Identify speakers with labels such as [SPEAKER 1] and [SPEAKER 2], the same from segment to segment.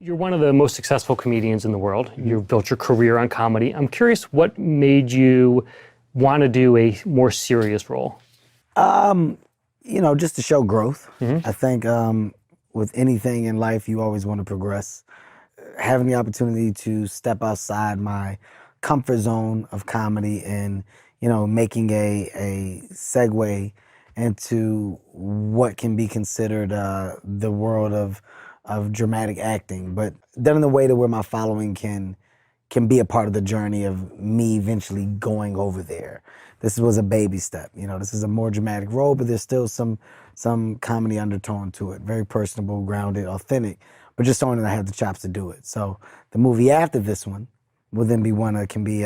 [SPEAKER 1] You're one of the most successful comedians in the world. You've built your career on comedy. I'm curious what made you want to do a more serious role?
[SPEAKER 2] Just to show growth. I think with anything in life, you always want to progress. Having the opportunity to step outside my comfort zone of comedy and, making a segue into what can be considered the world of dramatic acting, but done in a way to where my following can be a part of the journey of me eventually going over there. This was a baby step. This is a more dramatic role, but there's still some comedy undertone to it. Very personable, grounded, authentic, but just showing that I have the chops to do it. So the movie after this one will then be one that can be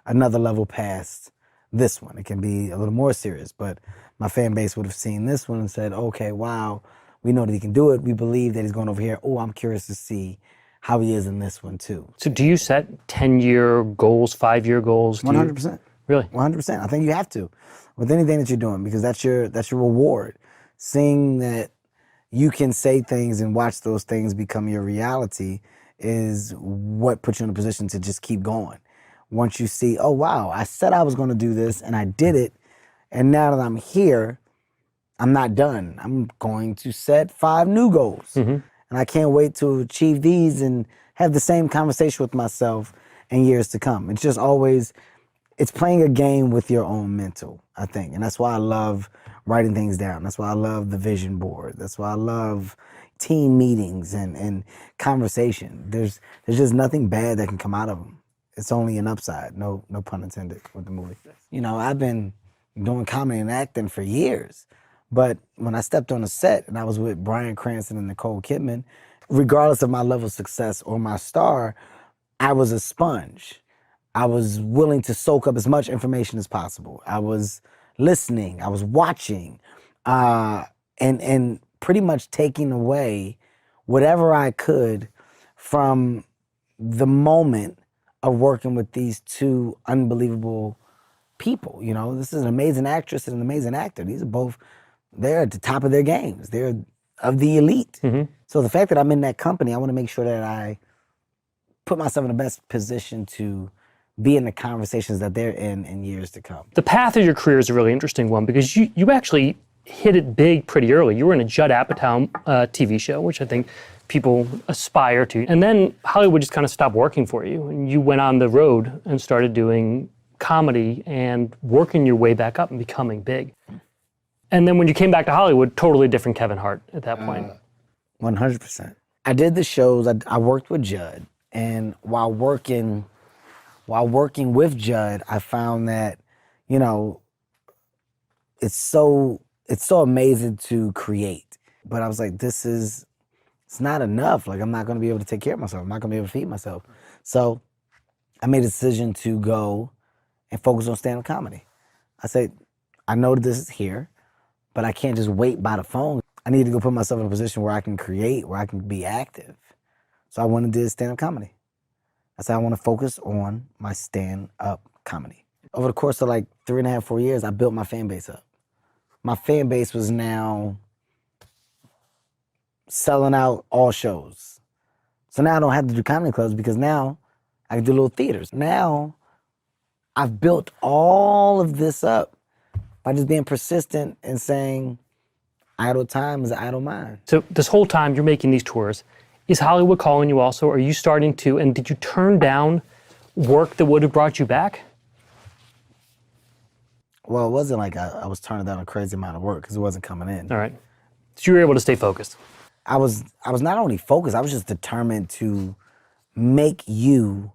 [SPEAKER 2] another level past this one. It can be a little more serious, but my fan base would have seen this one and said, okay, wow, we know that he can do it. We believe that he's going over here. Oh, I'm curious to see how he is in this one too.
[SPEAKER 1] So do you set 10-year goals, 5-year goals?
[SPEAKER 2] 100%.
[SPEAKER 1] Really?
[SPEAKER 2] 100%. I think you have to with anything that you're doing, because that's your reward. Seeing that you can say things and watch those things become your reality is what puts you in a position to just keep going. Once you see, oh wow, I said I was going to do this and I did it, and now that I'm here, I'm not done. I'm going to set 5 new goals. And I can't wait to achieve these and have the same conversation with myself in years to come. It's just always, it's playing a game with your own mental, I think. And that's why I love writing things down. That's why I love the vision board. That's why I love team meetings and conversation. There's just nothing bad that can come out of them. It's only an upside, no pun intended with the movie. I've been doing comedy and acting for years. But when I stepped on a set and I was with Bryan Cranston and Nicole Kidman, regardless of my level of success or my star, I was a sponge. I was willing to soak up as much information as possible. I was listening, I was watching, and pretty much taking away whatever I could from the moment of working with these 2 unbelievable people. This is an amazing actress and an amazing actor. These are both, they're at the top of their games. They're of the elite. So the fact that I'm in that company, I want to make sure that I put myself in the best position to be in the conversations that they're in years to come.
[SPEAKER 1] The path of your career is a really interesting one because you actually hit it big pretty early. You were in a Judd Apatow TV show, which I think people aspire to. And then Hollywood just kind of stopped working for you. And you went on the road and started doing comedy and working your way back up and becoming big. And then when you came back to Hollywood, totally different Kevin Hart at that point.
[SPEAKER 2] 100%. I did the shows, I worked with Judd. And while working with Judd, I found that, it's so amazing to create. But I was like, it's not enough. Like, I'm not going to be able to take care of myself. I'm not going to be able to feed myself. So I made a decision to go and focus on stand-up comedy. I said, I know that this is here, but I can't just wait by the phone. I need to go put myself in a position where I can create, where I can be active. So I went and did stand-up comedy. I said, I want to focus on my stand-up comedy. Over the course of like 3.5, 4 years, I built my fan base up. My fan base was now selling out all shows. So now I don't have to do comedy clubs because now I can do little theaters. Now I've built all of this up by just being persistent and saying, idle time is idle mind.
[SPEAKER 1] So this whole time you're making these tours, is Hollywood calling you also? Are you starting to, and did you turn down work that would have brought you back?
[SPEAKER 2] Well, it wasn't like I was turning down a crazy amount of work because it wasn't coming in.
[SPEAKER 1] All right. So you were able to stay focused.
[SPEAKER 2] I was not only focused, I was just determined to make you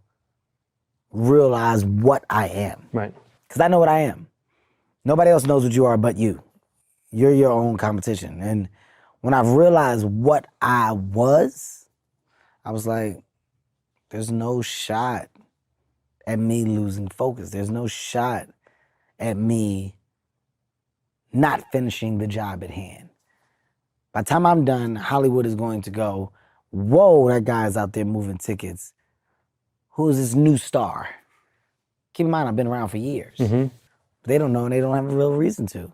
[SPEAKER 2] realize what I am.
[SPEAKER 1] Right.
[SPEAKER 2] Because I know what I am. Nobody else knows what you are but you. You're your own competition. And when I've realized what I was like, there's no shot at me losing focus. There's no shot at me not finishing the job at hand. By the time I'm done, Hollywood is going to go, whoa, that guy's out there moving tickets. Who is this new star? Keep in mind, I've been around for years. But they don't know and they don't have a real reason to.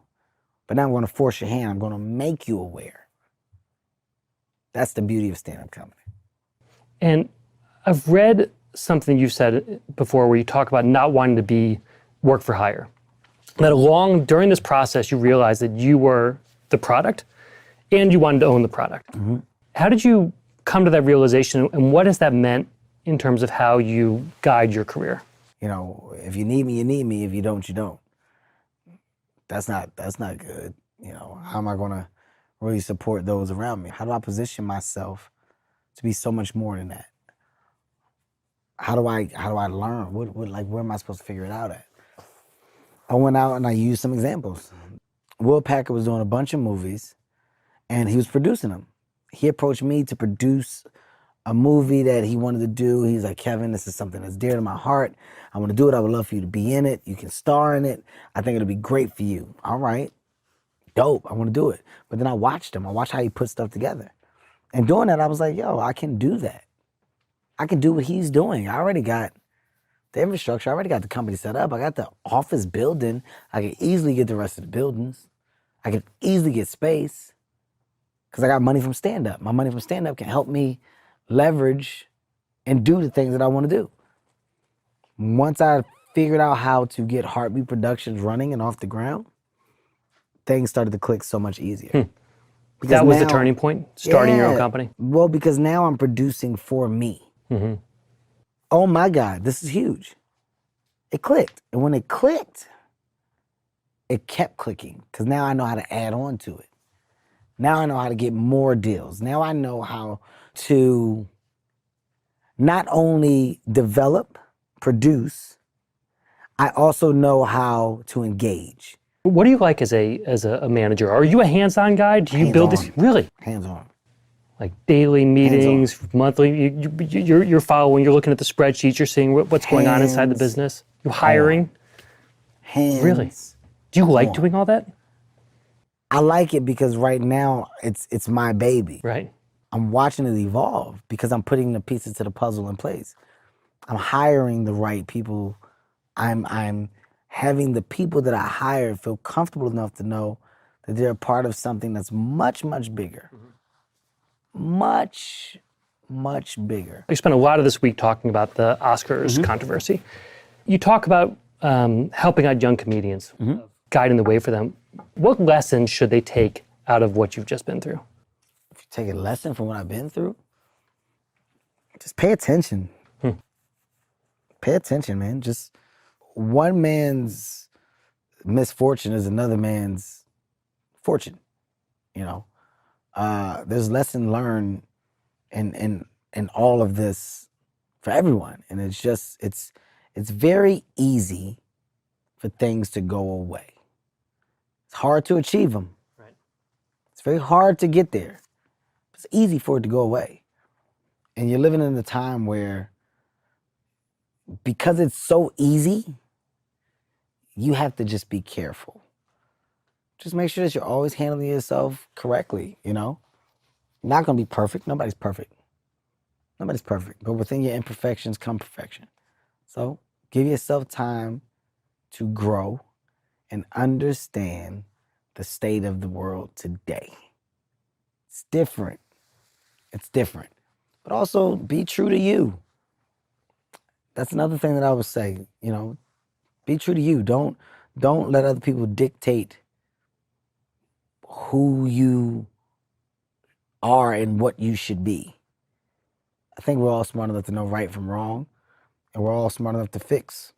[SPEAKER 2] But now I'm going to force your hand. I'm going to make you aware. That's the beauty of stand-up comedy.
[SPEAKER 1] And I've read something you said before where you talk about not wanting to be work for hire. That during this process, you realized that you were the product and you wanted to own the product.
[SPEAKER 2] Mm-hmm.
[SPEAKER 1] How did you come to that realization, and what has that meant in terms of how you guide your career?
[SPEAKER 2] You know, if you need me, you need me. If you don't, you don't. That's not good. You know, how am I gonna really support those around me? How do I position myself to be so much more than that? How do I learn? Where am I supposed to figure it out at? I went out and I used some examples. Will Packer was doing a bunch of movies and he was producing them. He approached me to produce a movie that he wanted to do. He's like, Kevin, this is something that's dear to my heart. I want to do it. I would love for you to be in it. You can star in it. I think it'll be great for you. All right, dope. I want to do it. But then I watched him. I watched how he put stuff together. And doing that, I was like, yo, I can do that. I can do what he's doing. I already got the infrastructure. I already got the company set up. I got the office building. I can easily get the rest of the buildings. I can easily get space because I got money from stand-up. My money from stand-up can help me leverage and do the things that I want to do. Once I figured out how to get Heartbeat Productions running and off the ground, things started to click so much easier.
[SPEAKER 1] That was the turning point, starting your own
[SPEAKER 2] Yeah,
[SPEAKER 1] company?
[SPEAKER 2] well, because now I'm producing for me.
[SPEAKER 1] Mm-hmm.
[SPEAKER 2] Oh my God, this is huge. It clicked. And when it clicked, it kept clicking because now I know how to add on to it. Now I know how to get more deals. Now I know how to not only develop, produce, I also know how to engage.
[SPEAKER 1] What do you like as a manager? Are you a hands-on guy? Do you build this?
[SPEAKER 2] Hands-on.
[SPEAKER 1] Really?
[SPEAKER 2] Hands-on.
[SPEAKER 1] Like daily meetings, monthly, you're following, you're looking at the spreadsheets, you're seeing what's going on inside the business. You're hiring.
[SPEAKER 2] Hands.
[SPEAKER 1] Really? Do you like
[SPEAKER 2] on.
[SPEAKER 1] doing all that?
[SPEAKER 2] I like it because right now it's my baby.
[SPEAKER 1] Right.
[SPEAKER 2] I'm watching it evolve because I'm putting the pieces to the puzzle in place. I'm hiring the right people. I'm having the people that I hire feel comfortable enough to know that they're a part of something that's much, much bigger. Much, much bigger.
[SPEAKER 1] I spent a lot of this week talking about the Oscars controversy. You talk about helping out young comedians, guiding the way for them. What lessons should they take out of what you've just been through?
[SPEAKER 2] If you take a lesson from what I've been through, just pay attention. Pay attention, man. Just one man's misfortune is another man's fortune. You know, there's lesson learned in all of this for everyone, and it's very easy for things to go away. It's hard to achieve them.
[SPEAKER 1] Right.
[SPEAKER 2] It's very hard to get there. It's easy for it to go away, and you're living in a time where, because it's so easy, you have to just be careful. Just make sure that you're always handling yourself correctly, you know? You're not gonna be perfect. Nobody's perfect. Nobody's perfect. But within your imperfections come perfection. So give yourself time to grow and understand the state of the world today. It's different. It's different. But also be true to you. That's another thing that I would say, you know, be true to you. Don't let other people dictate who you are and what you should be. I think we're all smart enough to know right from wrong, and we're all smart enough to fix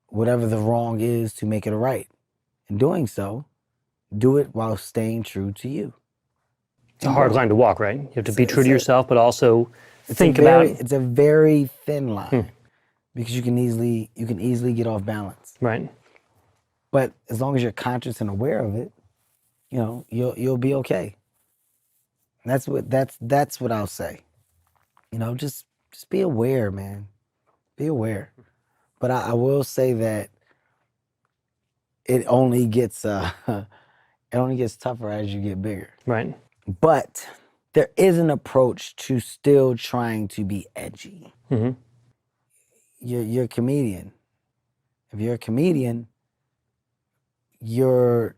[SPEAKER 2] whatever the wrong is to make it a right. In doing so, do it while staying true to you.
[SPEAKER 1] It's a hard line to walk, right? You have to be true to yourself, but also think
[SPEAKER 2] It's a very thin line because you can easily get off balance.
[SPEAKER 1] Right.
[SPEAKER 2] But as long as you're conscious and aware of it, you know, you'll be okay. And that's what I'll say. You know, just be aware, man. Be aware. But I will say that it only gets tougher as you get bigger.
[SPEAKER 1] Right.
[SPEAKER 2] But there is an approach to still trying to be edgy.
[SPEAKER 1] Mm-hmm.
[SPEAKER 2] You're a comedian. If you're a comedian, you're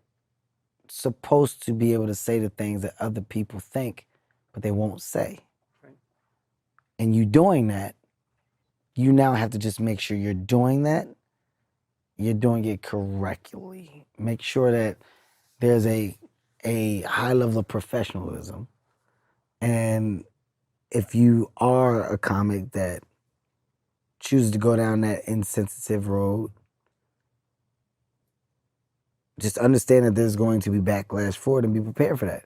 [SPEAKER 2] supposed to be able to say the things that other people think, but they won't say.
[SPEAKER 1] Right.
[SPEAKER 2] and you doing that, you now have to just make sure you're doing that, you're doing it correctly. Make sure that there's a high level of professionalism. And if you are a comic that chooses to go down that insensitive road, just understand that there's going to be backlash for it and be prepared for that.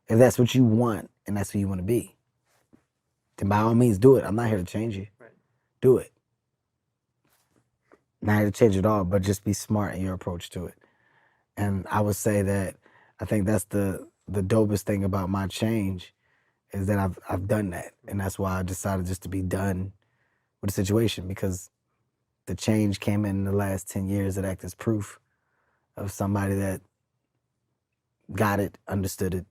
[SPEAKER 2] If that's what you want and that's who you want to be, then by all means do it. I'm not here to change you.
[SPEAKER 1] Right.
[SPEAKER 2] Do it. Not here to change it all, but just be smart in your approach to it. And I would say that I think that's the dopest thing about my change is that I've done that. And that's why I decided just to be done with the situation, because the change came in the last 10 years that act as proof of somebody that got it, understood it,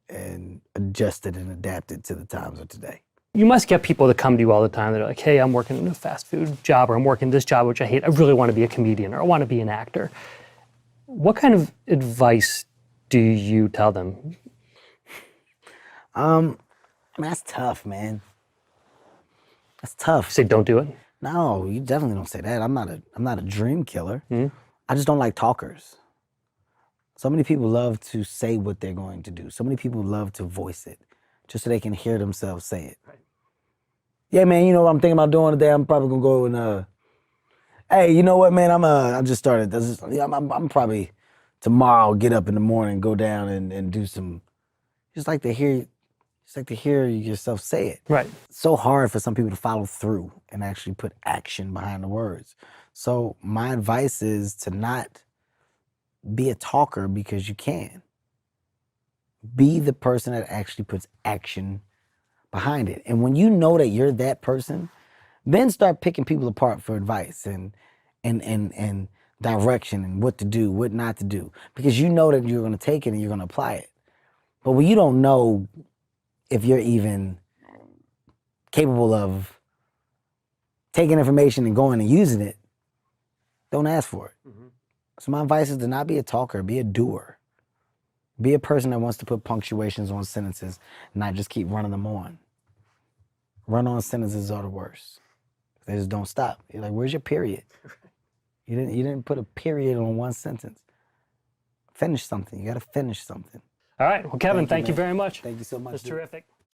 [SPEAKER 2] and adjusted and adapted to the times of today.
[SPEAKER 1] You must get people that come to you all the time that are like, hey, I'm working in a fast food job, or I'm working this job, which I hate. I really want to be a comedian, or I want to be an actor. What kind of advice do you tell them?
[SPEAKER 2] I mean, that's tough, man. That's tough.
[SPEAKER 1] Say, don't do it?
[SPEAKER 2] No, you definitely don't say that. I'm not a dream killer. I just don't like talkers. So many people love to say what they're going to do. So many people love to voice it just so they can hear themselves say it.
[SPEAKER 1] Right.
[SPEAKER 2] Yeah, man, you know what I'm thinking about doing today? I'm probably gonna go and hey, you know what, man? I just started. I'm probably tomorrow get up in the morning, go down and do some. Just like to hear yourself say it.
[SPEAKER 1] Right.
[SPEAKER 2] It's so hard for some people to follow through and actually put action behind the words. So my advice is to not be a talker because you can. Be the person that actually puts action behind it. And when you know that you're that person, then start picking people apart for advice and direction and what to do, what not to do. Because you know that you're going to take it and you're going to apply it. But when you don't know if you're even capable of taking information and going and using it, don't ask for it. So my advice is to not be a talker, be a doer. Be a person that wants to put punctuations on sentences, not just keep running them on. Run-on sentences are the worst. They just don't stop. You're like, where's your period? You didn't put a period on one sentence. Finish something. You got to finish something.
[SPEAKER 1] All right. Well, Kevin, thank you very much.
[SPEAKER 2] Thank you so much.
[SPEAKER 1] That's terrific.